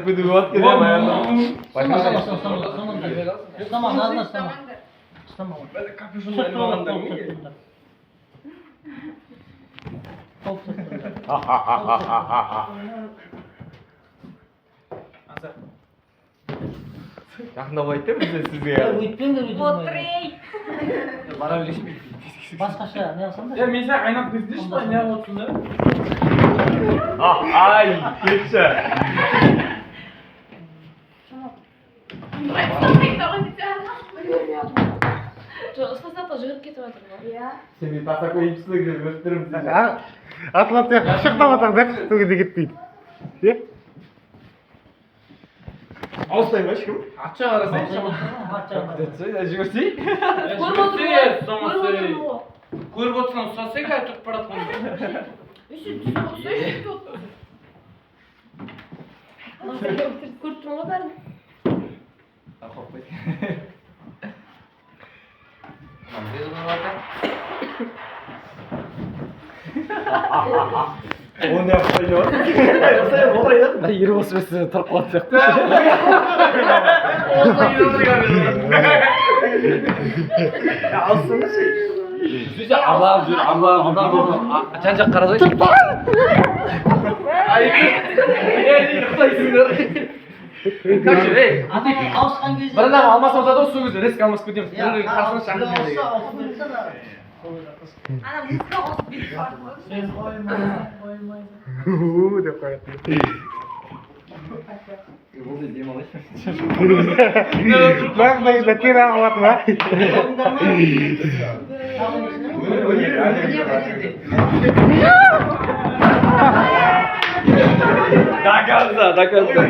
bir duvat gidiyor bayanlar. Tamam, nazlı tamam. Tamam. Ben de kapüşonla elim alanda mı? Top tuttum. Yakında bayıttı mı sizge Ya ya? uyutmayın da uyutmayın. Oturey. Bana öyle şey. Başka şey ne yapsam da? Ya mesela aynak bizde işte ya oturdu. Ay, geçse. Ысқаса жүріп кетіп жатыр ғой. Иә. Sen bir tasak koyup size gösteririm size. Атлас шықтамасақ да сол кезде кетпейді иә Алыстайм ешкім? Açık arasın. Жүрсей? Көріп отырсаң ұстаса қазір тұрып бара жатқан. Көріп тұрмын ғой бәрін. Onu yapmayı yok. Yapsayım olaydı. Ben yeri basıp size tarıp atacaktım. Ya aslında şey. Size Allah'ım. Açancak karazay. Ay. Ey, yıktaysınlar. Kaçır ey. Adam alışkan gözü. Bana da almasam zaten o su güzel. Risk alması kötü. Karşısına şarkı olsa dinledik. okudursana. Ана музыка қосып бүйтіп бар ғой. деп қояды Болды дем алайын. мағынайда тері ағылады ма До конца.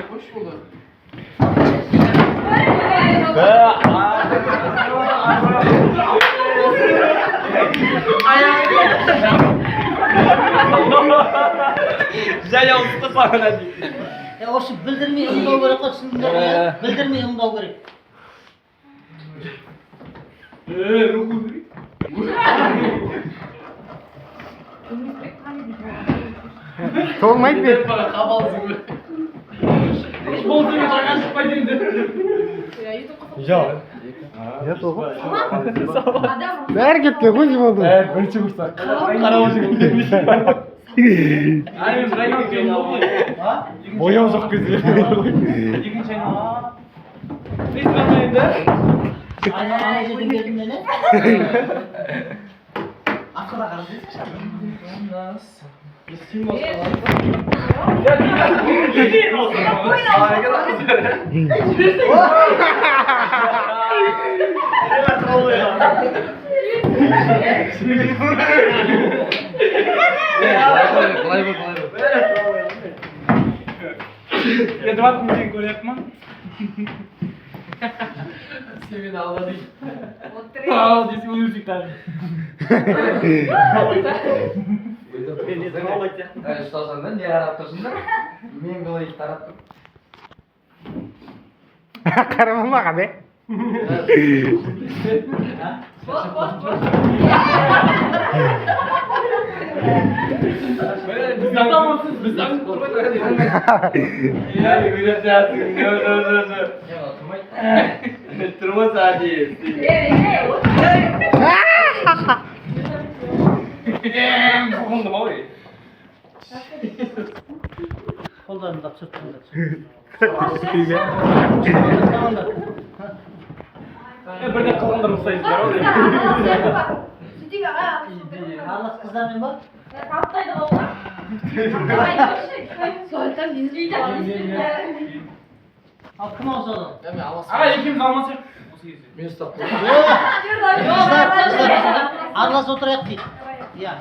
Hoş bulduk. Güzel yansıttı sana diye. Ya o şu bildirmeyi ımdau gerek kok şunda. Bildirmeyi ımdau gerek. толмайды бет Hiç bozduğunu çakan çıkmaydı indi. жоқ иә сол ғой Адам бәрі кеткен ғой не болды Бірінші курста. Қараушы Aynen Rayman diyorum oldu. бояу жоқ кезде. İkinci ayın. Biz anlayında. Ana жерден келдім мен. Ақыра қарасайсың. Ya 20 milyon gol yapma. Sevin ağladı. Oturey. Aa, desi müzik tabii. Ұстасаңдар не қарап тұрсыңдар? Мен былай тарап тұрмын. қарама маған е Бос, бос, бос. Bizden kurban Ya güzel zaten. Ya oturmayın. Turma sadece. Ey, oturey. Қолдарында сыртында. Бірде қылғандар ұқсайсыздар ғой. Sütüge ayağı. Аралас қыздармен бар? Kaptaydı baba. Zaten izleyeceğim. Ал кім ауыз адам? Аға екеуміз алмасақ. Осы кезде. Мен ұстап Аралас отырайық дейді. Иә.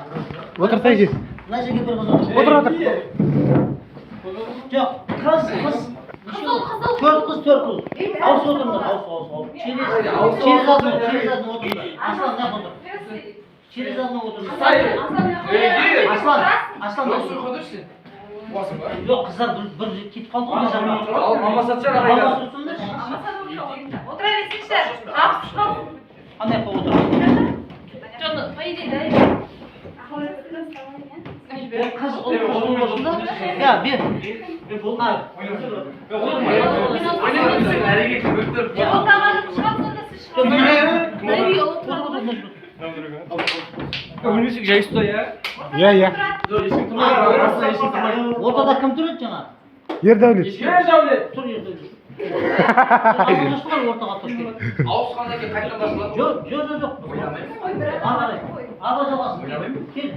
Отырсайшы. Мына жерге бір қыз отыр. Отыр. Жоқ, қыз. Төрт қыз. Ауыз отырыңдар, ауыз. Через одну отырыңдар. Аслан, не отыр? Через одну отырыңдар. Аслан. Жоқ, қыздар бір кетіп қалды ғой мына жаққа. Алмасатшар Алмас тұрсыңдар. Отыра берсеңші. Жабысып қал. Қандай қылып отыр? Canım, hayır değil. Қыз ұл болсын да? Иә, бер. Өлмесек жай ұста, иә? Иә. Ортада кім тұрады жаңа? Ердәулет. Тұр Ердәулет. Ортаға тұр. ауысқаннан кейін қайтадан басылады. Жоқ. Аға жалғасын. Кел.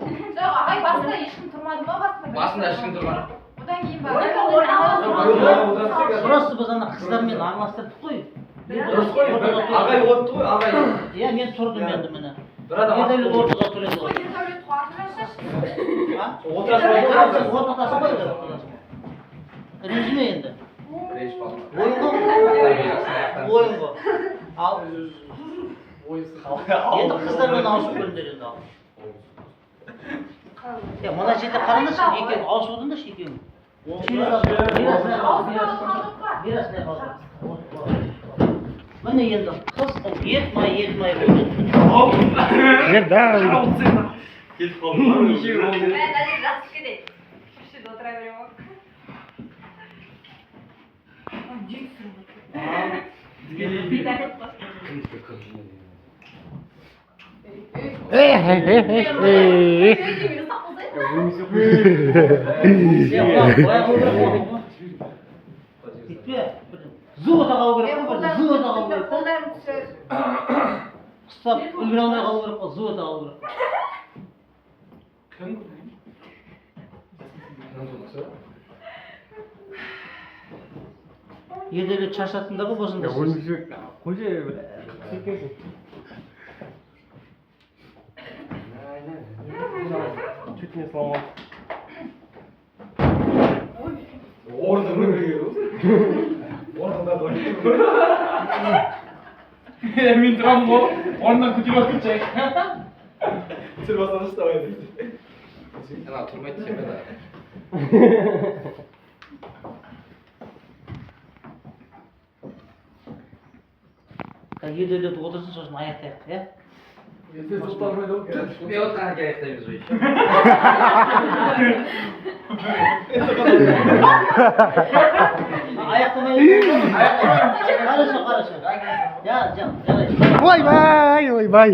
Ағай басында ешкім тұрмады ма басында? Басында ешкім тұрмады. Одан кейін Просто біз ана қыздармен араластырдық қой. Дұрыс қой. Ағай отты ғой, ағай. Иә, мен тұрдым енді міне. Бір адам Ердәулет ортаға тұр еді ғой. Ортадасың ғой енді. Ренжіме енді. Ойын ғой. Ал. Енді қыздармен ауысып көріңдер енді ал. Мына жерде қараңдаршы, екеуің ауысып отырыңдаршы екеуің. Міне енді қыз етмай болды. Ердәулет. Кетіп қалды. Отыра беремін. Зуы тағау керек қой, зуы тағау керек. Қыстап үлгере алмай қалу керек қой, зуы тағау керек. Ердәулет шаршаттыңдар ғой босында сіз. Чуть не сломал. Орнына кірген. Орнында тұр. Мен тұрамын ғой. Орнынан көтеріп алып кетші. Сен басынан ұстамайды. Ана тұрмайды сен бе? Ердәулет отырсын, сосын аяқтайық, иә? Мен отқаны аяқтаймыз ғой. Аяқтамай қарашы. Жарайды. Ойбай.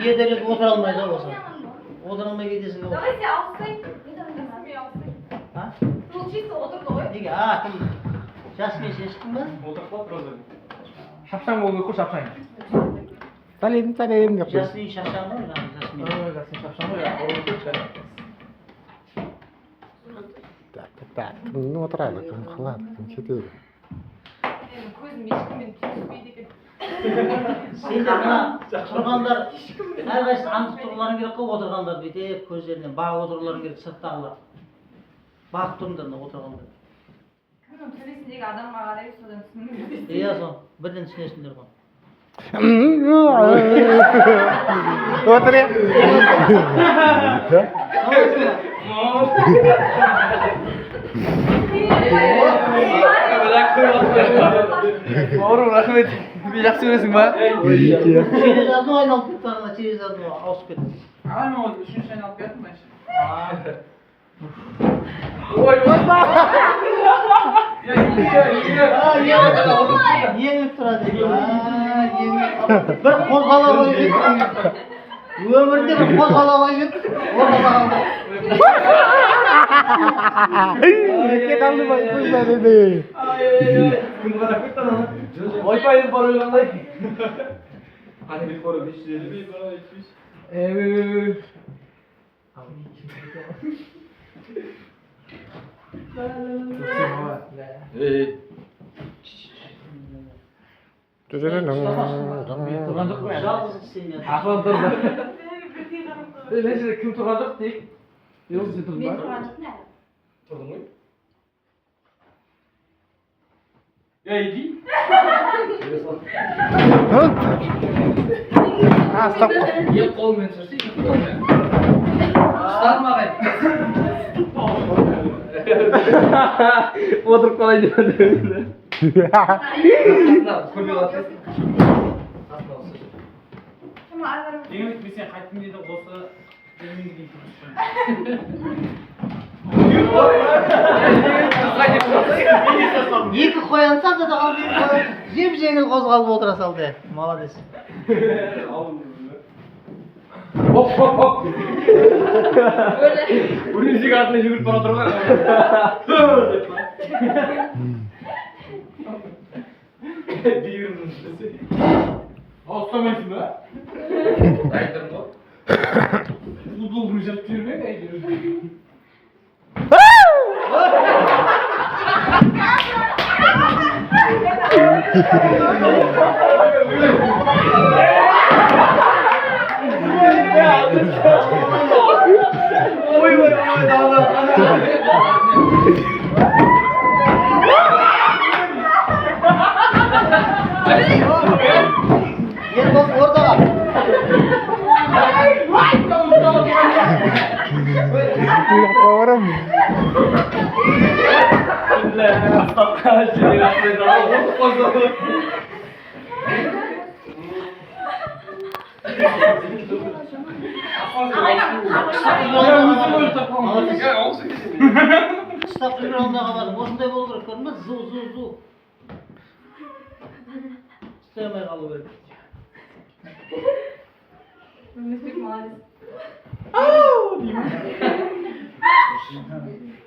Ердәулет отыра алмайды осы. Отыра алмай кетесің ғой. Давайте алсай. Получится отырды ғой. Неге? Кім? Жасмен шештің ба? Отырып қалып тұрады. Шапшаң болу керек қой, шапшаң. Сәлем деп қой. Жасмен шапшаң ба? Жасмен. Жасын шапшаң ғой, ауырып кетші. Так, кім отырады, кім қалады, кім кетеді. Көзім ешкіммен түйіспейді екен. Сендер мына тұрғандар, әрқайсысы аңдып тұруларың керек қой, отырғандар бүйтіп көздерінен бағып отыруларың керек, сырттағылар. Бағып тұрыңдар мына отырғандар. Кімнің төбесіндегі адамға қарай содан түсініңіз. Иә, сол бірден түсінесіңдер ғой. Отыр е. Бауырым, рахмет. Жақсы көресің ба? Через одну айналып кетті, ана через одну ауысып кетті. Ағай, мен ол үшінші айналып кеттім, мәші. Еңіп тұрады. Бір қозғала қойып. Ömürde bir kozgalamay gittik. Orada Ket aldı baytızlar dedi. Bunu kadar kırktan ama. Wi-Fi'nin parayı kanday. Hadi bir koru 550. Evet. Turgan жоқ қой. жалғыз сен. Ақылын тұрды. Неше кім тұрған жоқ дейік? Yok сен тұрдың Мен ба? тұрған жоқпын әлі. Тұрдың ғой? Иди. Стоп. Екі қолмен жүрсе, екі қолмен. Ұсталмағай. Отырып қалай деп. Көрмей қалады. Кім ары Дегенмен сен қайттың дейді осы келмейді Екі қоян салды да қалды. Жеп жеңіл қозғалып отыра салды. Молодец. Хоп, хоп, хоп. өлі. Оның жек атына жүгіріп бара тұрған. Ұстамайсың ба? Айтырым ғой. Футбол күні жарып жүрмек әйтеуір. Yer bas orada kal. Orang. Ұстап жүрген алдына қалады. Осындай болу керек көрдің бе? Зу. Ұстай алмай қалу керек. Müzik maalesef.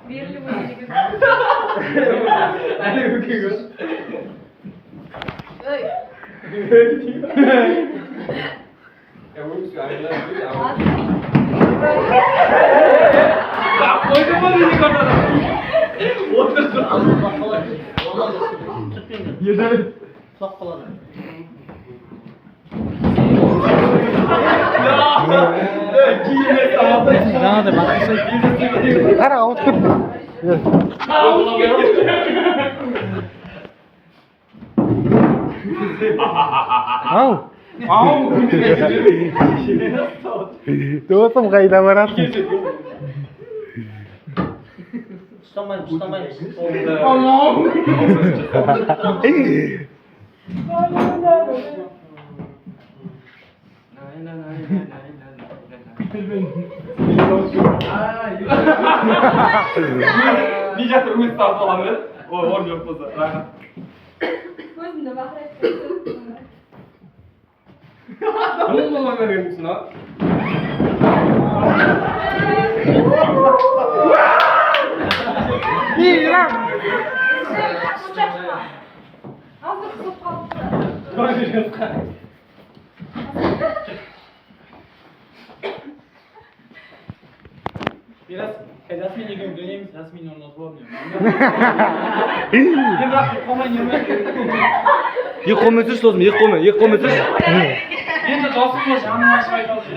Birli bu gibi. Әлі көкек өз. Öy. Қойды ма дейін қартады. Бақ қалады. Олар түсіп Бақ қалады. Jangan deh, Bang. Ara outfit. Au. Tuh tuh kayak dawarat. Ұстамаймыз. Не жатыр өз тартып аламын ба? Орын жоқ болса. Рахат. Көзімді бақырайып. Бұл болмай көргенсің, а? Ih, Ram. Azı kısıp kaldı. Biraz Jasmin екеуміз ойнаймыз, Jasmin оны ұтып алып мен бірақ қолмен ермей. Екі қолмен тұршы досым, екі қолмен тұршы. Енді досымды жаным ашып айталды.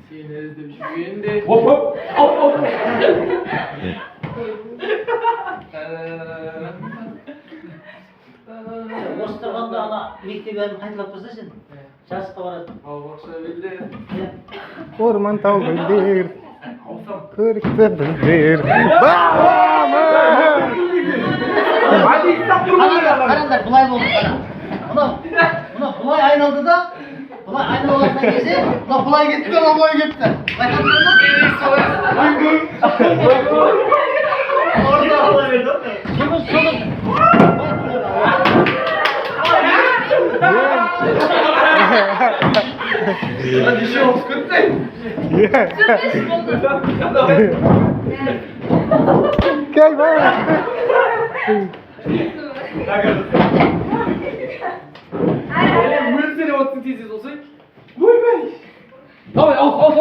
Сені іздеп жүргенде. Оп. Осы тұрғанда ана мектеп әлін қайталап тұрса сен жасқа барады. Бақша белде. Orman tahu bendir. Kırıkta bendir. Bama. Қараңдар, бұлай болды қара. Мына бұлай айналды да, бұлай айналған кезде, мына бұлай кетті, мына бұлай кетті. Байқадыңдар ма? Lan dişi olsun kırdı. Sürpriz oldu. Gel bana. Buyur seni o titiziz olsun. Buyur bey. Tamam al.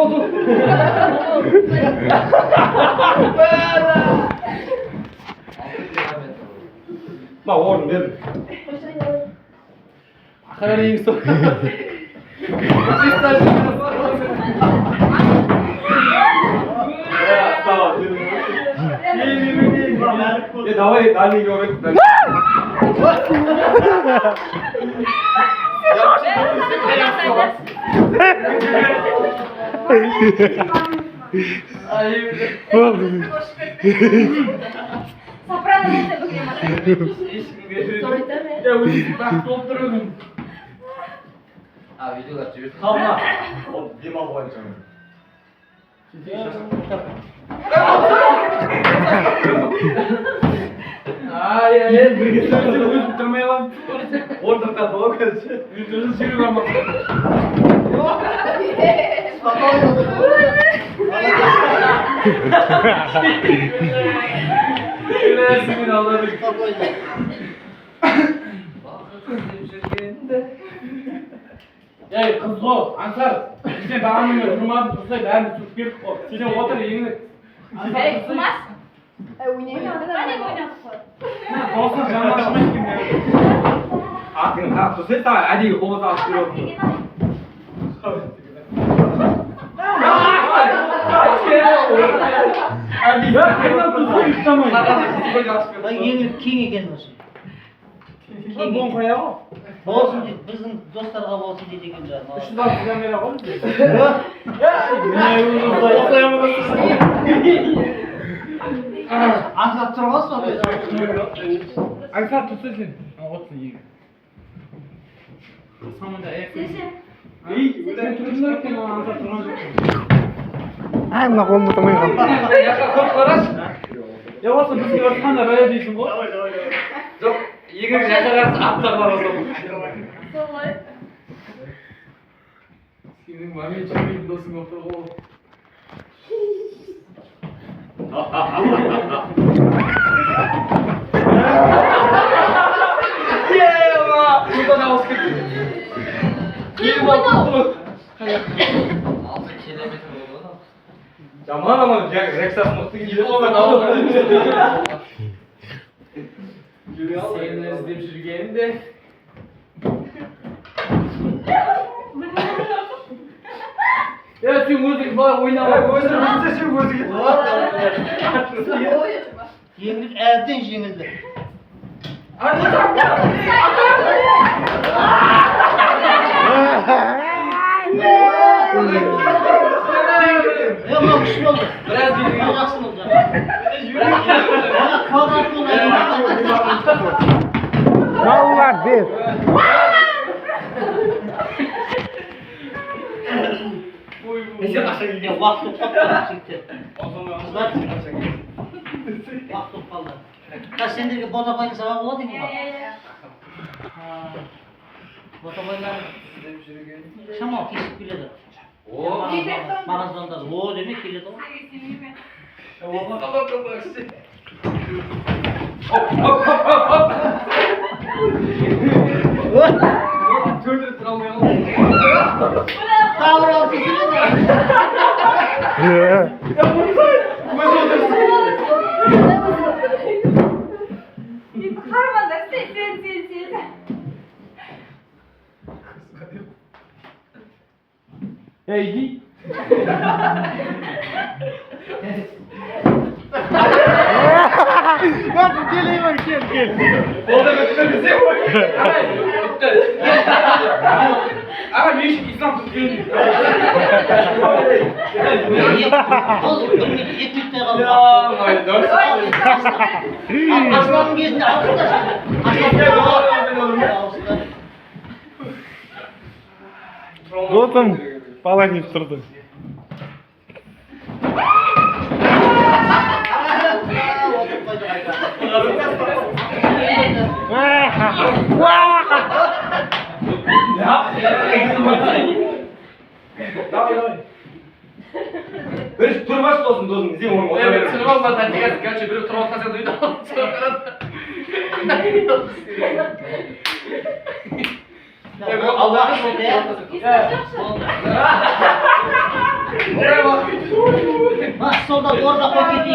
Bak oğlum dedim. Kadar iyi bir soru. Tamam. Ya давай дальний говорит. Ne oldu? Soprano değil de bakayım. Ya bu bak dolduruyordum. Abi videolar çevir. Tamam. O dima koyacağım. Ay bilgisayarı uyup bitirmeye lan. Orada kaldı o kaçı. Videosu çevir ama. Gülersin Allah'ım. Ya kız o, Ansar. İşte ben anlamıyorum. Durmadı dursa ben bir Türk bir o. Seni otur yeni. Hey, kumas. Oynayamıyor. Hadi oynayalım. Olsun canlaşmak kim ya? Aklım ha, tu sen tahu adi o da aslıyor. Adi ya ben tu istamayım. Lan yengil king ekan o'sha. Ben bon koya o. Bo'lsin deb bizning do'stlarga bo'lsin deydi ekanlar. Şundan sizden beri koy. Anglab turibsizmi? Ansar tutsa sen. Olsun yeni. Samanda ayak. İyi, ben turunlar ki Ansar turunlar. Ay buna kolunu tutamayın. Ya olsun biz görsen de böyle değilsin bu. Yok, yeni bir yakalarsa atlarlar o zaman. Senin var mı hiç bir dostun yoktur o. Yeva! Burada da olsun. Yeva oldu. Altı kilometre oldu da. Zaman ama Rexas mutlu gibi olmadı. Seninle izleyip sürügenim de. Ya şu müzik var oynama. Bu yüzden bize şu müzik. Yengil erden yengildi. Yok yok kuşum oldu. Biraz bir Olacaksın olacak. Bana kavrak olacak. Vallahi bir. Neyse aşağı gidiyor. Ya vakti kaldı çıktı. Vakti kaldı. Ya sendeki bota koyun sabah oldu mu? Bota koyunlar şamal kesip biledi. Oo. Marazonda o demek biledi o. Gördün travmayalım. Tavır altı siledi. Ya bunu say. Bu oldu. Harman da sen. Hey git. Bak geleyim bak gel. Orada götürme bizi. Ama ne iş İslam tutuyor. Oğlum bunu yetükte kaldı. Ya my god. Aslanın gezinde arkadaş. Dostum bala gibi durdu. Bir turbaş olsun dostum. Bizim onu otur Evet, verin. sınıf olmadan diğer gerçi bir oturup kalsa duydu. Ya, bu Allah'ın şöyle. şükür. Oraya bak. Bak solda orada paketi